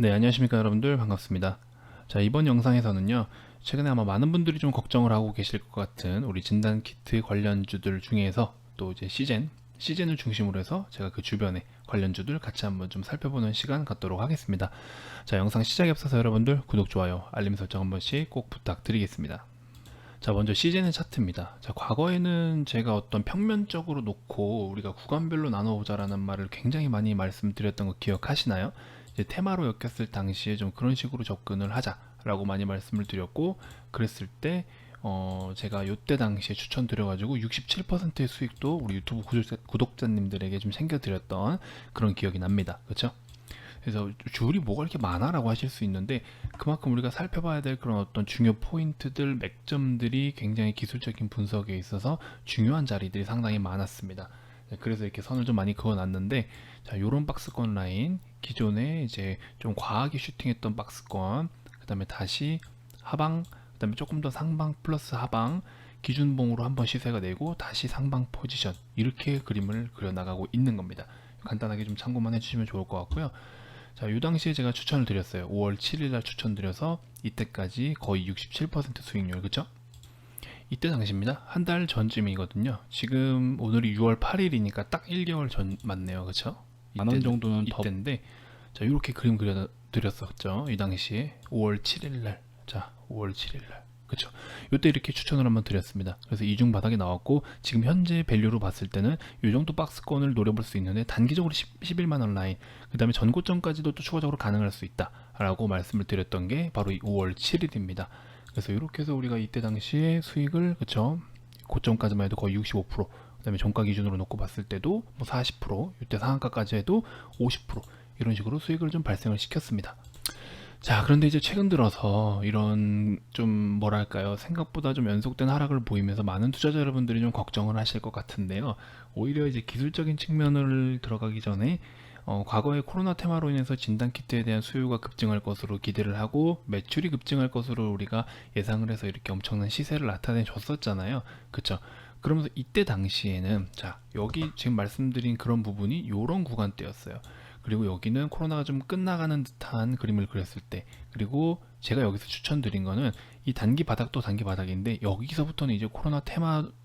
네, 안녕하십니까 여러분들, 반갑습니다. 자, 이번 영상에서는요, 최근에 아마 많은 분들이 좀 걱정을 하고 계실 것 같은 우리 진단 키트 관련주들 중에서 또 이제 시젠을 중심으로 해서 제가 그 주변의 관련주들 같이 한번 좀 살펴보는 시간 갖도록 하겠습니다. 자, 영상 시작에 앞서서 여러분들 구독, 좋아요, 알림 설정 한 번씩 꼭 부탁드리겠습니다. 자, 먼저 시즌의 차트입니다. 자, 과거에는 제가 어떤 평면적으로 놓고 우리가 구간별로 나눠보자라는 말을 굉장히 많이 말씀드렸던 거 기억하시나요? 이제 테마로 엮였을 당시에 좀 그런 식으로 접근을 하자라고 많이 말씀을 드렸고, 그랬을 때 제가 요때 당시에 추천드려가지고 67%의 수익도 우리 유튜브 구독자님들에게 좀 챙겨드렸던 그런 기억이 납니다. 그렇죠? 그래서 줄이 뭐가 이렇게 많아라고 하실 수 있는데, 그만큼 우리가 살펴봐야 될 그런 어떤 중요 포인트들, 맥점들이 굉장히 기술적인 분석에 있어서 중요한 자리들이 상당히 많았습니다. 그래서 이렇게 선을 좀 많이 그어놨는데, 자, 요런 박스권 라인, 기존에 이제 좀 과하게 슈팅했던 박스권, 그 다음에 다시 하방, 그 다음에 조금 더 상방 플러스 하방, 기준봉으로 한번 시세가 내고 다시 상방 포지션, 이렇게 그림을 그려나가고 있는 겁니다. 간단하게 좀 참고만 해주시면 좋을 것 같고요. 자, 이 당시에 제가 추천을 드렸어요. 5월 7일 날 추천드려서 이때까지 거의 67% 수익률, 그쵸? 이때 당시입니다. 한 달 전쯤이거든요. 지금 오늘이 6월 8일이니까 딱 1개월 전 맞네요. 그쵸? 만원 정도는 더 이때인데, 자, 이렇게 그림 그려드렸었죠. 이 당시에 5월 7일 날. 자, 5월 7일 날. 그쵸? 이때 이렇게 추천을 한번 드렸습니다. 그래서 이중 바닥이 나왔고, 지금 현재 밸류로 봤을 때는 이 정도 박스권을 노려볼 수 있는데, 단기적으로 11만원 라인, 그 다음에 전고점까지도 또 추가적으로 가능할 수 있다 라고 말씀을 드렸던 게 바로 이 5월 7일입니다. 그래서 이렇게 해서 우리가 이때 당시에 수익을, 그쵸, 고점까지만 해도 거의 65%, 그 다음에 종가 기준으로 놓고 봤을 때도 뭐 40%, 이때 상한가까지 해도 50%, 이런 식으로 수익을 좀 발생을 시켰습니다. 자, 그런데 이제 최근 들어서 이런 좀 뭐랄까요, 생각보다 좀 연속된 하락을 보이면서 많은 투자자 여러분들이 좀 걱정을 하실 것 같은데요. 오히려 이제 기술적인 측면을 들어가기 전에 과거의 코로나 테마로 인해서 진단키트에 대한 수요가 급증할 것으로 기대를 하고 매출이 급증할 것으로 우리가 예상을 해서 이렇게 엄청난 시세를 나타내 줬었잖아요. 그쵸? 그러면서 이때 당시에는, 자, 여기 지금 말씀드린 그런 부분이 이런 구간대였어요. 그리고 여기는 코로나가 좀 끝나가는 듯한 그림을 그렸을 때, 그리고 제가 여기서 추천드린 거는 이 단기 바닥도 단기 바닥인데, 여기서부터는 이제 코로나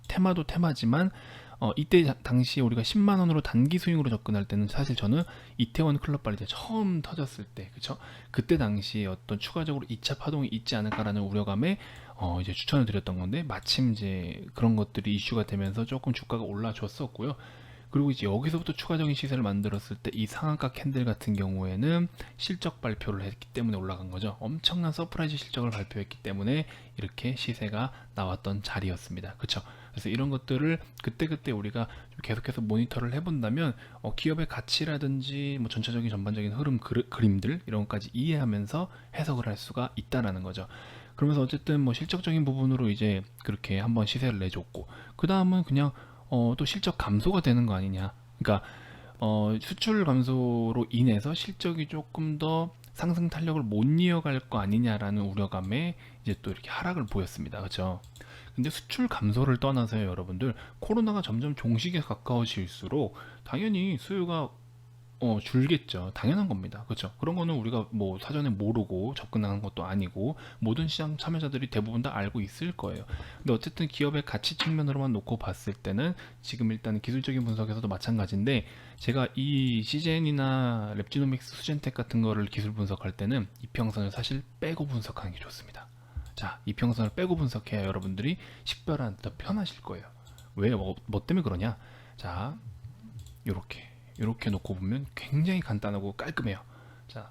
테마도 테마지만, 이때 당시에 우리가 10만원으로 단기 스윙으로 접근할 때는 사실 저는 이태원 클럽 발이 처음 터졌을 때, 그쵸? 그때 당시에 어떤 추가적으로 2차 파동이 있지 않을까라는 우려감에 이제 추천을 드렸던 건데, 마침 이제 그런 것들이 이슈가 되면서 조금 주가가 올라줬었고요. 그리고 이제 여기서부터 추가적인 시세를 만들었을 때 이 상한가 캔들 같은 경우에는 실적 발표를 했기 때문에 올라간 거죠. 엄청난 서프라이즈 실적을 발표했기 때문에 이렇게 시세가 나왔던 자리였습니다. 그쵸? 그래서 이런 것들을 그때그때 우리가 좀 계속해서 모니터를 해본다면 기업의 가치라든지 뭐 전체적인 전반적인 흐름 그림들 이런 것까지 이해하면서 해석을 할 수가 있다라는 거죠. 그러면서 어쨌든 뭐 실적적인 부분으로 이제 그렇게 한번 시세를 내줬고, 그 다음은 그냥 또 실적 감소가 되는 거 아니냐. 그러니까 수출 감소로 인해서 실적이 조금 더 상승 탄력을 못 이어갈 거 아니냐라는 우려감에 이제 또 이렇게 하락을 보였습니다. 그렇죠? 근데 수출 감소를 떠나서요, 여러분들, 코로나가 점점 종식에 가까워질수록 당연히 수요가 줄겠죠. 당연한 겁니다. 그렇죠? 그런 거는 우리가 뭐 사전에 모르고 접근하는 것도 아니고 모든 시장 참여자들이 대부분 다 알고 있을 거예요. 근데 어쨌든 기업의 가치 측면으로만 놓고 봤을 때는 지금 일단 기술적인 분석에서도 마찬가지인데, 제가 이 시젠이나 랩지노믹스, 수젠텍 같은 거를 기술 분석할 때는 이평선을 사실 빼고 분석하는 게 좋습니다. 자, 이평선을 빼고 분석해야 여러분들이 식별하는 데 더 편하실 거예요. 왜? 뭐 때문에 그러냐? 자, 요렇게 놓고 보면 굉장히 간단하고 깔끔해요. 자,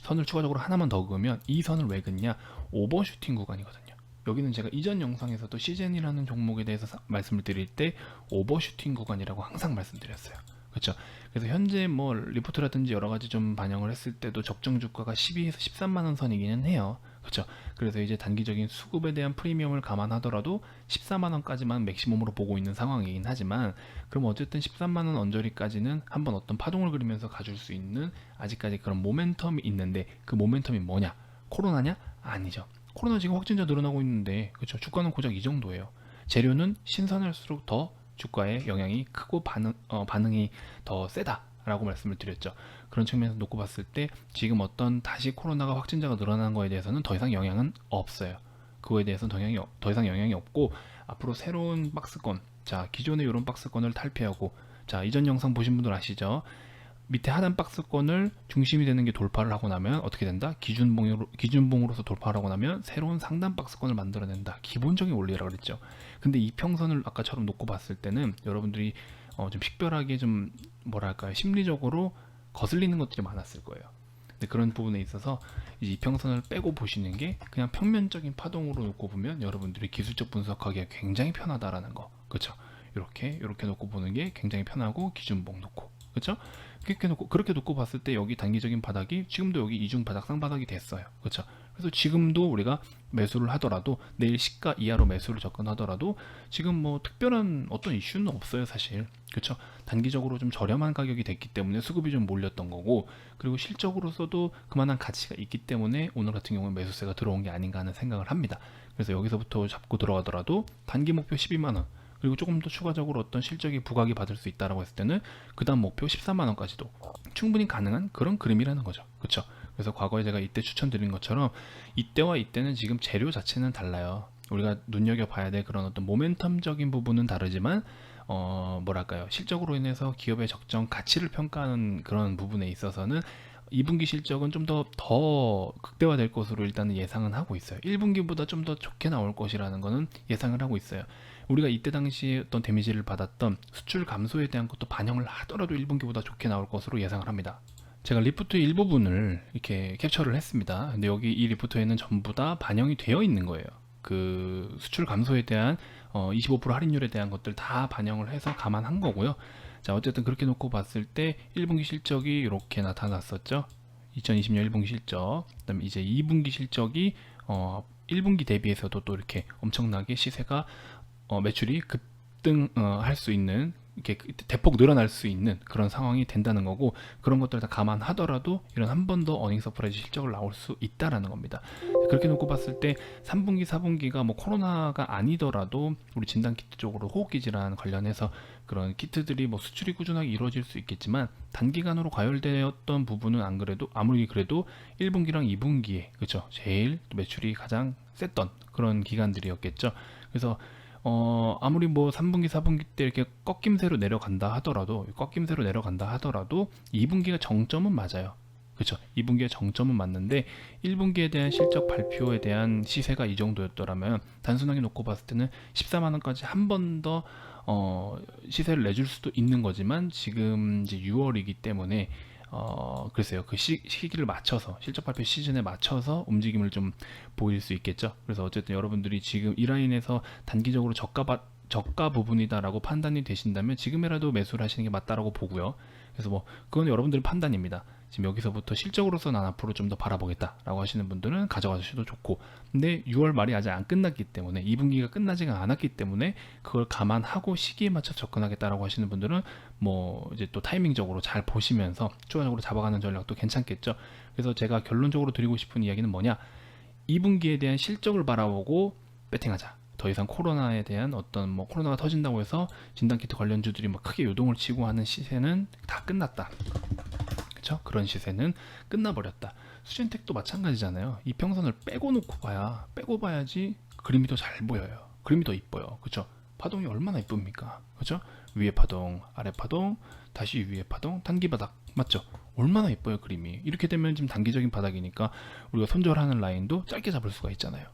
선을 추가적으로 하나만 더 그으면, 이 선을 왜 긋냐? 오버슈팅 구간이거든요. 여기는 제가 이전 영상에서도 시젠이라는 종목에 대해서 말씀을 드릴 때 오버슈팅 구간이라고 항상 말씀드렸어요. 그렇죠? 그래서 현재 뭐 리포트라든지 여러 가지 좀 반영을 했을 때도 적정 주가가 12에서 13만 원 선이기는 해요. 그렇죠? 그래서 이제 단기적인 수급에 대한 프리미엄을 감안하더라도 14만 원까지만 맥시멈으로 보고 있는 상황이긴 하지만, 그럼 어쨌든 13만 원 언저리까지는 한번 어떤 파동을 그리면서 가줄 수 있는 아직까지 그런 모멘텀이 있는데, 그 모멘텀이 뭐냐? 코로나냐? 아니죠. 코로나 지금 확진자 늘어나고 있는데, 그렇죠? 주가는 고작 이 정도예요. 재료는 신선할수록 더 주가에 영향이 크고 반응이 더 세다 라고 말씀을 드렸죠. 그런 측면에서 놓고 봤을 때 지금 어떤 다시 코로나가 확진자가 늘어나는 거에 대해서는 더 이상 영향은 없어요. 그거에 대해서는 더 이상 영향이 없고, 앞으로 새로운 박스권, 자 기존의 이런 박스권을 탈피하고, 자 이전 영상 보신 분들 아시죠? 밑에 하단 박스권을 중심이 되는 게 돌파를 하고 나면 어떻게 된다? 기준봉으로서 돌파를 하고 나면 새로운 상단 박스권을 만들어낸다. 기본적인 원리라고 그랬죠. 근데 이평선을 아까처럼 놓고 봤을 때는 여러분들이 좀 식별하게 좀 뭐랄까요, 심리적으로 거슬리는 것들이 많았을 거예요. 근데 그런 부분에 있어서 이제 이평선을 빼고 보시는 게 그냥 평면적인 파동으로 놓고 보면 여러분들이 기술적 분석하기가 굉장히 편하다라는 거, 그렇죠? 이렇게 놓고 보는 게 굉장히 편하고, 기준봉 놓고, 그렇죠? 그렇게 놓고 봤을 때 여기 단기적인 바닥이 지금도 여기 이중 바닥 쌍바닥이 됐어요. 그렇죠? 그래서 지금도 우리가 매수를 하더라도, 내일 시가 이하로 매수를 접근하더라도 지금 뭐 특별한 어떤 이슈는 없어요, 사실. 그렇죠? 단기적으로 좀 저렴한 가격이 됐기 때문에 수급이 좀 몰렸던 거고, 그리고 실적으로서도 그만한 가치가 있기 때문에 오늘 같은 경우는 매수세가 들어온 게 아닌가 하는 생각을 합니다. 그래서 여기서부터 잡고 들어가더라도 단기 목표 12만원, 그리고 조금 더 추가적으로 어떤 실적이 부각이 받을 수 있다라고 했을 때는 그 다음 목표 13만원까지도 충분히 가능한 그런 그림이라는 거죠. 그렇죠? 그래서 과거에 제가 이때 추천드린 것처럼 이때와 이때는 지금 재료 자체는 달라요. 우리가 눈여겨봐야 될 그런 어떤 모멘텀적인 부분은 다르지만 뭐랄까요, 실적으로 인해서 기업의 적정 가치를 평가하는 그런 부분에 있어서는 2분기 실적은 좀 더 극대화될 것으로 일단은 예상은 하고 있어요. 1분기보다 좀 더 좋게 나올 것이라는 거는 예상을 하고 있어요. 우리가 이때 당시에 어떤 데미지를 받았던 수출 감소에 대한 것도 반영을 하더라도 1분기보다 좋게 나올 것으로 예상을 합니다. 제가 리포트 일부분을 이렇게 캡처를 했습니다. 근데 여기 이 리포트에는 전부 다 반영이 되어 있는 거예요. 그 수출 감소에 대한 25% 할인율에 대한 것들 다 반영을 해서 감안한 거고요. 자, 어쨌든 그렇게 놓고 봤을 때 1분기 실적이 이렇게 나타났었죠. 2020년 1분기 실적. 그다음에 이제 2분기 실적이 1분기 대비해서도 또 이렇게 엄청나게 시세가 매출이 급등할 수 있는, 이렇게 대폭 늘어날 수 있는 그런 상황이 된다는 거고, 그런 것들 다 감안하더라도 이런 한 번 더 어닝 서프라이즈 실적을 나올 수 있다라는 겁니다. 그렇게 놓고 봤을 때 3분기 4분기가 뭐 코로나가 아니더라도 우리 진단키트 쪽으로 호흡기 질환 관련해서 그런 키트들이 뭐 수출이 꾸준하게 이루어질 수 있겠지만, 단기간으로 과열되었던 부분은 안 그래도, 아무리 그래도 1분기랑 2분기에 그렇죠, 제일 매출이 가장 셌던 그런 기간들이었겠죠. 그래서 아무리 뭐 3분기, 4분기 때 이렇게 꺾임세로 내려간다 하더라도 2분기가 정점은 맞아요. 그렇죠? 2분기의 정점은 맞는데 1분기에 대한 실적 발표에 대한 시세가 이 정도였더라면 단순하게 놓고 봤을 때는 14만원까지 한 번 더 시세를 내줄 수도 있는 거지만, 지금 이제 6월이기 때문에 글쎄요, 그 시기를 맞춰서, 실적 발표 시즌에 맞춰서 움직임을 좀 보일 수 있겠죠. 그래서 어쨌든 여러분들이 지금 이 라인에서 단기적으로 저가 부분이다라고 판단이 되신다면 지금이라도 매수를 하시는 게 맞다라고 보고요. 그래서 뭐 그건 여러분들의 판단입니다. 지금 여기서부터 실적으로서 난 앞으로 좀 더 바라보겠다라고 하시는 분들은 가져가셔도 좋고, 근데 6월 말이 아직 안 끝났기 때문에, 2분기가 끝나지가 않았기 때문에 그걸 감안하고 시기에 맞춰 접근하겠다라고 하시는 분들은 뭐 이제 또 타이밍적으로 잘 보시면서 추가적으로 잡아가는 전략도 괜찮겠죠. 그래서 제가 결론적으로 드리고 싶은 이야기는 뭐냐, 2분기에 대한 실적을 바라보고 배팅하자. 더 이상 코로나에 대한 어떤 뭐 코로나가 터진다고 해서 진단키트 관련주들이 뭐 크게 요동을 치고 하는 시세는 다 끝났다. 그쵸? 그런 시세는 끝나버렸다. 수진텍도 마찬가지잖아요. 이평선을 빼고 봐야지 그림이 더 잘 보여요. 그림이 더 이뻐요. 그쵸? 파동이 얼마나 이쁩니까? 그쵸? 위에 파동, 아래 파동, 다시 위에 파동, 단기 바닥. 맞죠? 얼마나 이뻐요, 그림이. 이렇게 되면 지금 단기적인 바닥이니까 우리가 손절하는 라인도 짧게 잡을 수가 있잖아요.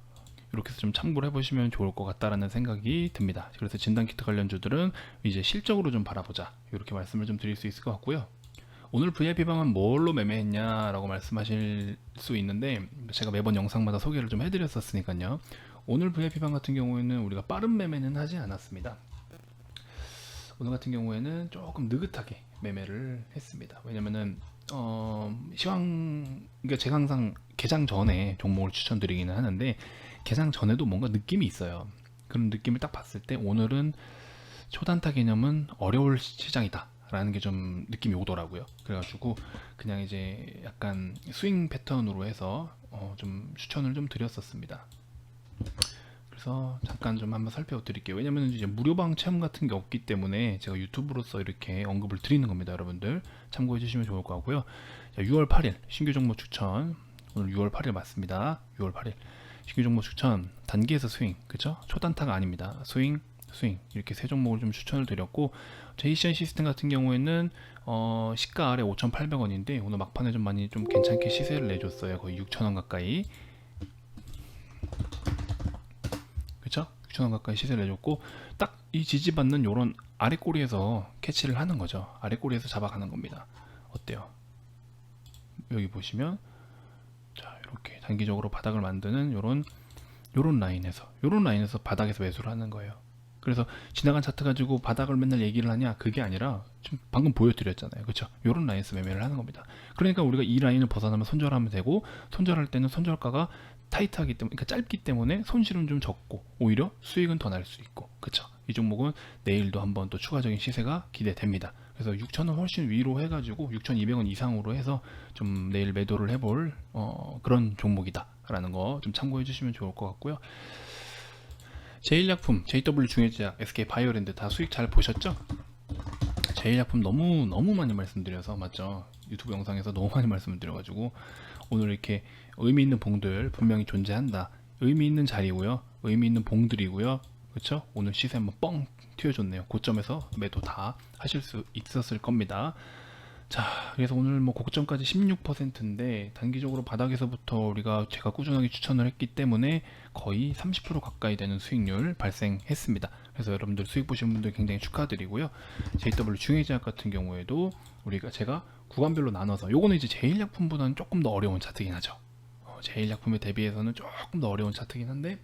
이렇게 해서 좀 참고를 해보시면 좋을 것 같다라는 생각이 듭니다. 그래서 진단키트 관련주들은 이제 실적으로 좀 바라보자, 이렇게 말씀을 좀 드릴 수 있을 것 같고요. 오늘 VIP방은 뭘로 매매했냐라고 말씀하실 수 있는데, 제가 매번 영상마다 소개를 좀 해드렸었으니까요. 오늘 VIP방 같은 경우에는 우리가 빠른 매매는 하지 않았습니다. 오늘 같은 경우에는 조금 느긋하게 매매를 했습니다. 왜냐면은 그러니까 제가 항상 개장 전에 종목을 추천드리기는 하는데, 개장 전에도 뭔가 느낌이 있어요. 그런 느낌을 딱 봤을 때 오늘은 초단타 개념은 어려울 시장이다 라는 게 좀 느낌이 오더라고요. 그래가지고 그냥 이제 약간 스윙 패턴으로 해서 좀 추천을 좀 드렸었습니다. 그래서 잠깐 좀 한번 살펴드릴게요. 왜냐면 이제 무료방 체험 같은 게 없기 때문에 제가 유튜브로서 이렇게 언급을 드리는 겁니다. 여러분들 참고해 주시면 좋을 것 같고요. 자, 6월 8일 신규 종목 추천. 오늘 6월 8일 맞습니다. 6월 8일 신규 종목 추천. 단기에서 스윙, 그쵸? 초단타가 아닙니다. 스윙 이렇게 세 종목을 좀 추천을 드렸고, 제이시안 시스템 같은 경우에는 시가 아래 5,800원인데 오늘 막판에 좀 많이 좀 괜찮게 시세를 내줬어요. 거의 6,000원 가까이, 그쵸? 6,000원 가까이 시세를 내줬고, 딱 이 지지받는 요런 아래 꼬리에서 캐치를 하는 거죠. 아래 꼬리에서 잡아가는 겁니다. 어때요? 여기 보시면 자, 이렇게 단기적으로 바닥을 만드는 요런 라인에서 바닥에서 매수를 하는 거예요. 그래서 지나간 차트 가지고 바닥을 맨날 얘기를 하냐, 그게 아니라 지금 방금 보여드렸잖아요. 그렇죠? 요런 라인에서 매매를 하는 겁니다. 그러니까 우리가 이 라인을 벗어나면 손절하면 되고, 손절할 때는 손절가가 타이트하기 때문에, 그러니까 짧기 때문에 손실은 좀 적고 오히려 수익은 더 날 수 있고, 그렇죠? 이 종목은 내일도 한번 또 추가적인 시세가 기대됩니다. 그래서 6,000원 훨씬 위로 해가지고 6,200원 이상으로 해서 좀 내일 매도를 해볼 그런 종목이다 라는 거 좀 참고해 주시면 좋을 것 같고요. 제일약품, JW 중해제약, SK바이오랜드 다 수익 잘 보셨죠? 제일약품 너무 많이 말씀드려서, 맞죠? 유튜브 영상에서 너무 많이 말씀을 드려가지고 오늘 이렇게 의미 있는 봉들 분명히 존재한다, 의미 있는 자리고요, 의미 있는 봉들이고요, 그렇죠? 오늘 시세 한번 뻥 튀어줬네요. 고점에서 매도 다 하실 수 있었을 겁니다. 자, 그래서 오늘 뭐 고점까지 16%인데 단기적으로 바닥에서부터 제가 꾸준하게 추천을 했기 때문에 거의 30% 가까이 되는 수익률 발생했습니다. 그래서 여러분들 수익 보신 분들 굉장히 축하드리고요. JW 중해제약 같은 경우에도 제가 구간별로 나눠서, 요거는 이제 제일약품보다는 조금 더 어려운 차트긴 하죠. 제일약품에 대비해서는 조금 더 어려운 차트긴 한데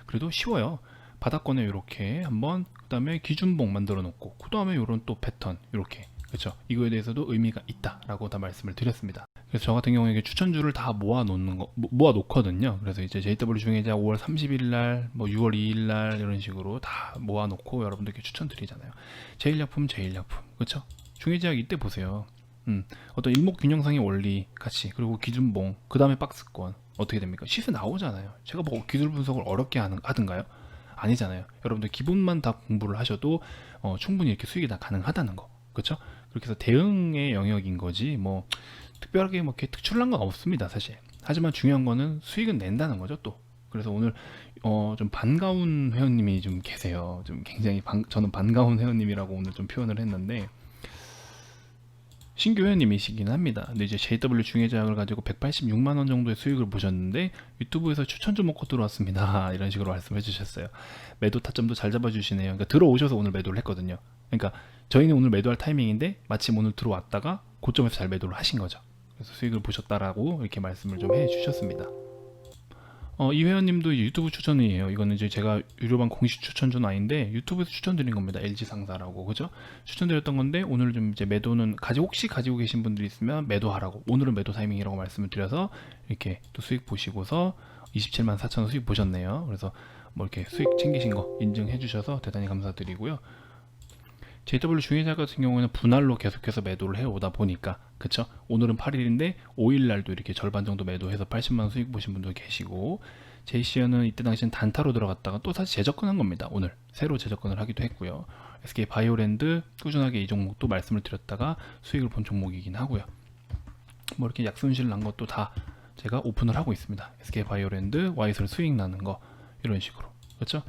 그래도 쉬워요. 바닥권에 이렇게 한번, 그 다음에 기준봉 만들어 놓고, 그 다음에 이런 또 패턴 이렇게, 그렇죠? 이거에 대해서도 의미가 있다라고 다 말씀을 드렸습니다. 그래서 저 같은 경우에 추천주를 다 모아 놓거든요. 그래서 이제 JW 중해제약 5월 30일 날, 뭐 6월 2일 날 이런 식으로 다 모아 놓고 여러분들께 추천드리잖아요. 제일약품, 그렇죠? 중해제약 이때 보세요. 어떤 일목균형상의 원리 같이, 그리고 기준봉, 그 다음에 박스권, 어떻게 됩니까? 시세 나오잖아요. 제가 뭐 기술 분석을 어렵게 하든가요? 아니잖아요. 여러분들 기본만 다 공부를 하셔도 충분히 이렇게 수익이 다 가능하다는 거, 그렇죠? 그렇게 해서 대응의 영역인 거지 뭐 특별하게 뭐 이렇게 특출난 건 없습니다, 사실. 하지만 중요한 거는 수익은 낸다는 거죠, 또. 그래서 오늘 좀 반가운 회원님이 좀 계세요. 좀 굉장히 저는 반가운 회원님이라고 오늘 좀 표현을 했는데, 신규 회원님이시긴 합니다. 근데 이제 JW 중해제약을 가지고 186만원 정도의 수익을 보셨는데 유튜브에서 추천 좀 먹고 들어왔습니다, 이런 식으로 말씀해 주셨어요. 매도 타점도 잘 잡아주시네요. 그러니까 들어오셔서 오늘 매도를 했거든요. 그러니까 저희는 오늘 매도할 타이밍인데 마침 오늘 들어왔다가 고점에서 잘 매도를 하신 거죠. 그래서 수익을 보셨다라고 이렇게 말씀을 좀 해 주셨습니다. 이 회원님도 이제 유튜브 추천이에요. 이거는 이제 제가 유료방 공식 추천주는 아닌데 유튜브에서 추천드린 겁니다. LG상사라고, 그죠? 추천드렸던 건데 오늘 좀 이제 매도는 혹시 가지고 계신 분들이 있으면 매도하라고, 오늘은 매도 타이밍이라고 말씀을 드려서 이렇게 또 수익 보시고서 27만 4천원 수익 보셨네요. 그래서 뭐 이렇게 수익 챙기신 거 인증해 주셔서 대단히 감사드리고요. JW 중해제약 같은 경우에는 분할로 계속해서 매도를 해오다 보니까, 그쵸? 오늘은 8일인데 5일날도 이렇게 절반 정도 매도해서 80만원 수익 보신 분도 계시고, 제이시언은 이때 당시엔 단타로 들어갔다가 또 다시 재접근한 겁니다. 오늘 새로 재접근을 하기도 했고요. SK바이오랜드 꾸준하게 이 종목도 말씀을 드렸다가 수익을 본 종목이긴 하고요. 뭐 이렇게 약손실 난 것도 다 제가 오픈을 하고 있습니다. SK바이오랜드 와이설 수익 나는 거 이런 식으로, 그렇죠?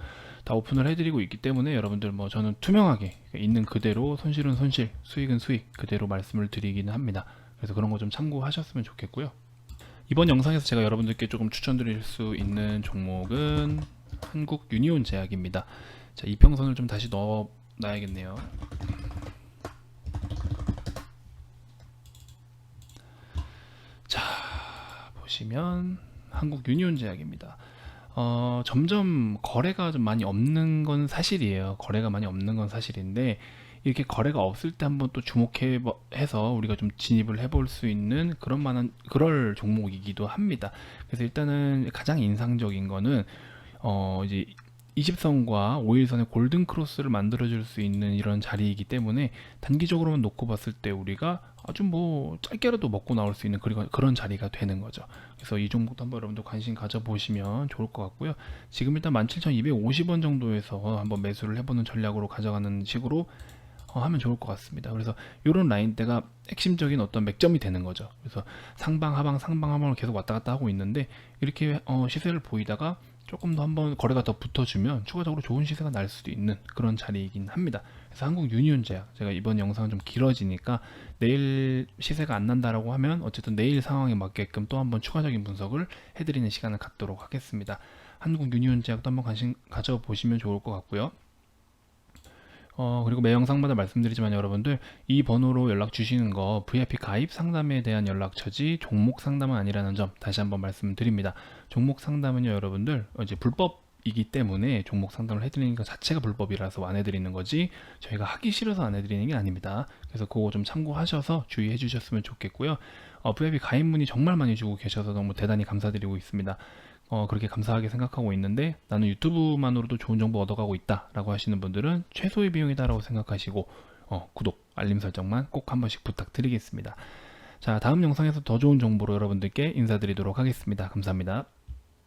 다 오픈을 해드리고 있기 때문에 여러분들 뭐 저는 투명하게 있는 그대로, 손실은 손실, 수익은 수익 그대로 말씀을 드리기는 합니다. 그래서 그런 거 좀 참고하셨으면 좋겠고요. 이번 영상에서 제가 여러분들께 조금 추천드릴 수 있는 종목은 한국 유니온 제약입니다. 자, 이평선을 좀 다시 넣어놔야겠네요. 자, 보시면 한국 유니온 제약입니다. 점점 거래가 좀 많이 없는 건 사실이에요. 거래가 많이 없는 건 사실인데, 이렇게 거래가 없을 때 한번 또 주목해서 우리가 좀 진입을 해볼 수 있는 그럴 종목이기도 합니다. 그래서 일단은 가장 인상적인 거는 이제 20선과 5일선의 골든 크로스를 만들어 줄 수 있는 이런 자리이기 때문에 단기적으로만 놓고 봤을 때 우리가 아주 뭐 짧게라도 먹고 나올 수 있는 그런 자리가 되는 거죠. 그래서 이 종목도 한번 여러분들 관심 가져보시면 좋을 것 같고요. 지금 일단 17,250원 정도에서 한번 매수를 해보는 전략으로 가져가는 식으로 하면 좋을 것 같습니다. 그래서 이런 라인대가 핵심적인 어떤 맥점이 되는 거죠. 그래서 상방 하방 상방 하방을 계속 왔다 갔다 하고 있는데 이렇게 시세를 보이다가 조금 더 한번 거래가 더 붙어주면 추가적으로 좋은 시세가 날 수도 있는 그런 자리이긴 합니다. 그래서 한국 유니온제약, 제가 이번 영상은 좀 길어지니까 내일 시세가 안 난다라고 하면 어쨌든 내일 상황에 맞게끔 또 한번 추가적인 분석을 해드리는 시간을 갖도록 하겠습니다. 한국 유니온제약도 한번 관심 가져보시면 좋을 것 같고요. 그리고 매 영상마다 말씀드리지만 여러분들 이 번호로 연락 주시는 거 VIP 가입 상담에 대한 연락처지 종목 상담은 아니라는 점 다시 한번 말씀드립니다. 종목 상담은요 여러분들 이제 불법이기 때문에 종목 상담을 해드리는 것 자체가 불법이라서 안 해드리는 거지 저희가 하기 싫어서 안 해드리는 게 아닙니다. 그래서 그거 좀 참고하셔서 주의해 주셨으면 좋겠고요. VIP 가입 문의 정말 많이 주고 계셔서 너무 대단히 감사드리고 있습니다. 그렇게 감사하게 생각하고 있는데 나는 유튜브만으로도 좋은 정보 얻어가고 있다 라고 하시는 분들은 최소의 비용이다 라고 생각하시고 구독, 알림 설정만 꼭 한 번씩 부탁드리겠습니다. 자, 다음 영상에서 더 좋은 정보로 여러분들께 인사드리도록 하겠습니다. 감사합니다.